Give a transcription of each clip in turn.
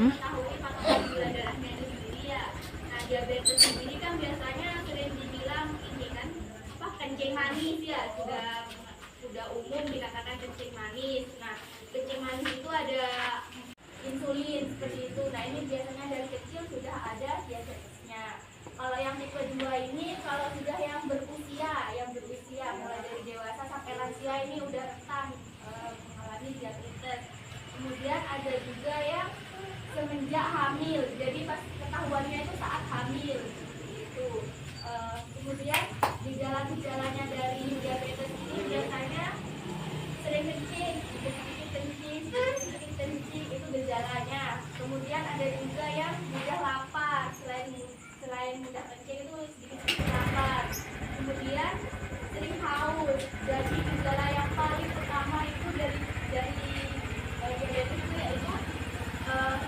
mengetahui faktor gula darahnya itu sendiri ya. Nah, diabetes sendiri kan biasanya sering dibilang ini kan apa kencing manis ya, sudah umum dikatakan kencing manis. Nah, kencing manis itu ada insulin seperti itu. Nah, ini biasanya dari kecil sudah ada diabetesnya. Kalau yang tipe 2 ini kalau sudah yang berusia mulai dari dewasa sampai lansia ini udah rentan mengalami diabetes. Kemudian ada juga yang semenjak hamil, jadi pas ketahuannya itu saat hamil itu. Kemudian gejala-gejalanya dari diabetes ini biasanya sering kencing, sedikit kencing itu gejalanya. Kemudian ada juga yang mudah lapar, selain mudah kencing itu sedikit lapar. Kemudian sering haus. Jadi gejala yang paling utama itu dari diabetes itu yaitu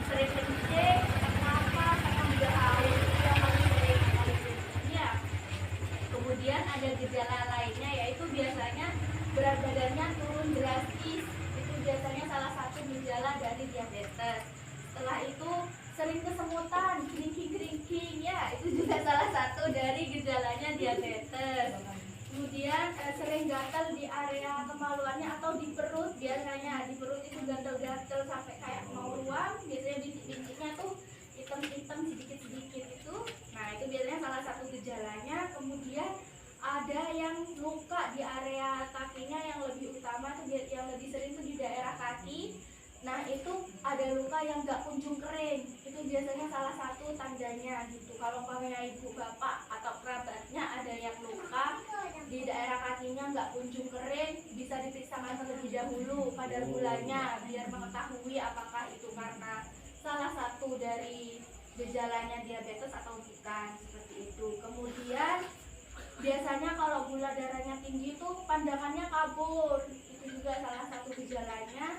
sering kencing, lapar, karena mudah haus itu yang paling sering ya. Kemudian ada gejala lainnya yaitu biasanya berat badannya turun drastis. Itu biasanya salah satu gejala dari diabetes. Setelah itu sering kesemutan, keringking ya, itu juga salah satu dari gejalanya diabetes. Kemudian sering gatal di area kemaluannya atau di perut, biasanya di perut itu gatal-gatal sampai kayak mau ruam, biasanya bintik-bintiknya tuh hitam-hitam sedikit-sedikit itu. Nah, itu biasanya salah satu gejalanya. Kemudian ada yang luka di area kakinya yang lebih utama, yang lebih sering tuh di daerah kaki. Nah, itu ada luka yang nggak kunjung kering. Itu biasanya salah satu tandanya gitu. Kalau umpamanya ibu bapak atau kerabatnya ada yang luka di daerah kakinya nggak kunjung kering, bisa diperiksakan terlebih dahulu kadar gulanya biar mengetahui apakah itu karena salah satu dari gejalanya diabetes atau bukan, seperti itu. Kemudian biasanya kalau gula darahnya tinggi itu pandangannya kabur, itu juga salah satu gejalanya.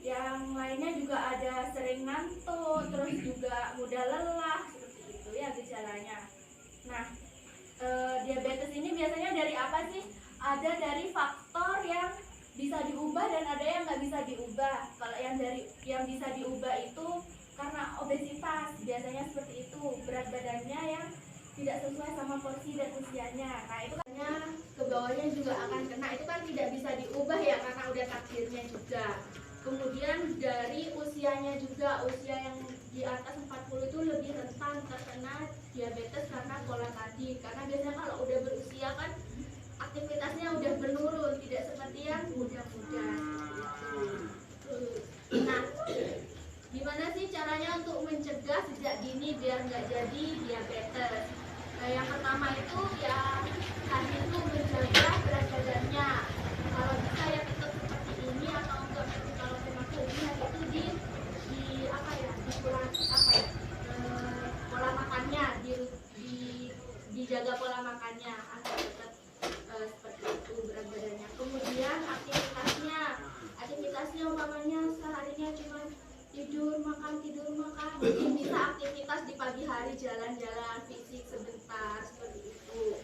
Yang lainnya juga ada sering ngantuk, terus juga mudah lelah, seperti itu ya gejalanya. Nah, diabetes ini biasanya dari apa sih? Ada dari faktor yang bisa diubah dan ada yang nggak bisa diubah. Kalau yang bisa diubah itu karena obesitas, biasanya seperti itu, berat badannya yang tidak sesuai sama porsi dan usianya. Nah, itu kan ke bawahnya juga akan kena. Itu kan tidak bisa diubah ya karena udah takdirnya juga. Kemudian dari usianya juga, usia yang di atas 40 itu lebih rentan terkena diabetes karena pola tadi. Karena biasanya kalau udah berusia kan aktivitasnya udah menurun, tidak seperti yang muda-muda. Nah, gimana sih caranya untuk mencegah sejak dini biar nggak jadi diabetes? Nah, yang pertama itu ya tadi itu menjaga berat badannya. Kalau bisa ya tetap seperti ini, atau enggak kalau memang kelebihan itu dikurangi pola makannya, dijaga pola makannya agar tetap seperti itu berat badannya. Kemudian aktivitasnya umpamanya seharinya cuma tidur makan, mungkin bisa aktivitas di pagi hari, jalan-jalan fisik sebentar, seperti itu.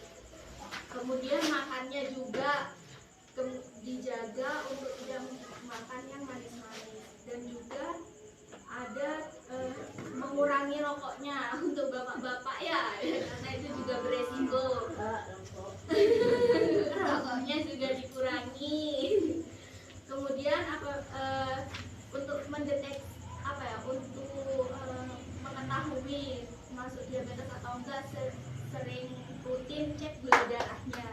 Kemudian makannya juga dijaga untuk tidak makan yang manis-manis, dan juga ada mengurangi rokoknya untuk bapak-bapak ya, karena itu juga beresiko. Rokoknya juga dikurangi. Kemudian untuk mendeteksi untuk mengetahui masuk diabetes atau enggak, sering rutin cek gula darahnya.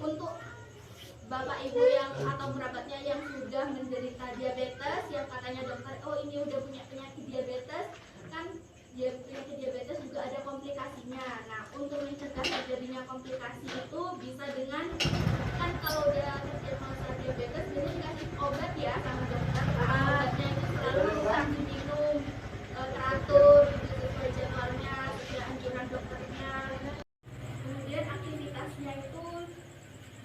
Untuk bapak ibu yang atau kerabatnya yang sudah menderita diabetes, yang katanya dokter ini udah punya penyakit diabetes, kan penyakit diabetes juga ada komplikasinya. Nah, untuk mencegah terjadinya komplikasi itu bisa dengan, kan kalau udah terdiagnosa diabetes biasanya dikasih obat ya sama dokter. Obatnya itu selalu harus diminum teratur gitu, sesuai jadwalnya, sesuai anjuran dokternya. Kemudian aktivitasnya itu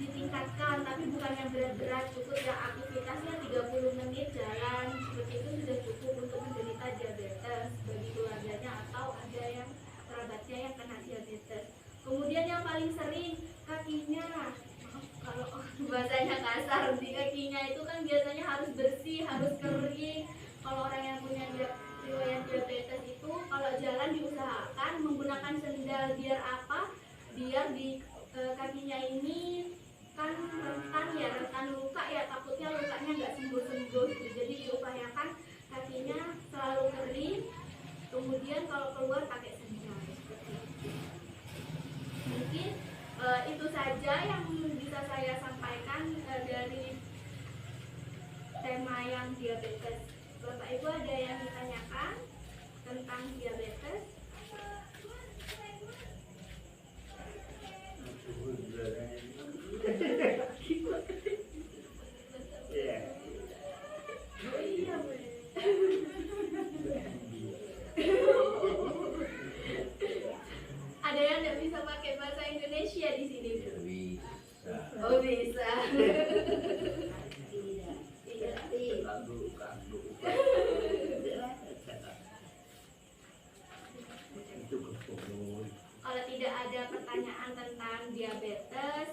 ditingkatkan, tapi bukan yang berat-berat, cukup ya aktivitasnya 30 menit jalan, seperti itu sudah cukup untuk menderita diabetes bagi keluarganya atau ada yang kerabatnya yang kena diabetes. Kemudian yang paling sering kakinya, kalau bahasanya itu kan biasanya harus bersih, harus kering. Kalau orang yang punya riwayat diabetes itu kalau jalan diusahakan menggunakan sendal, biar apa? Biar di kakinya ini kan rentan luka ya, takutnya lukanya nggak sembuh-sembuh gitu. Jadi diupayakan kakinya selalu kering, kemudian kalau keluar pakai sendal seperti itu. Mungkin itu saja yang bisa saya sampaikan dari tema yang diabetes. Bapak Ibu ada yang ditanyakan tentang diabetes? Ada yang nggak bisa pakai bahasa Indonesia di sini? Bisa. Oh bisa. Kalau tidak ada pertanyaan tentang diabetes,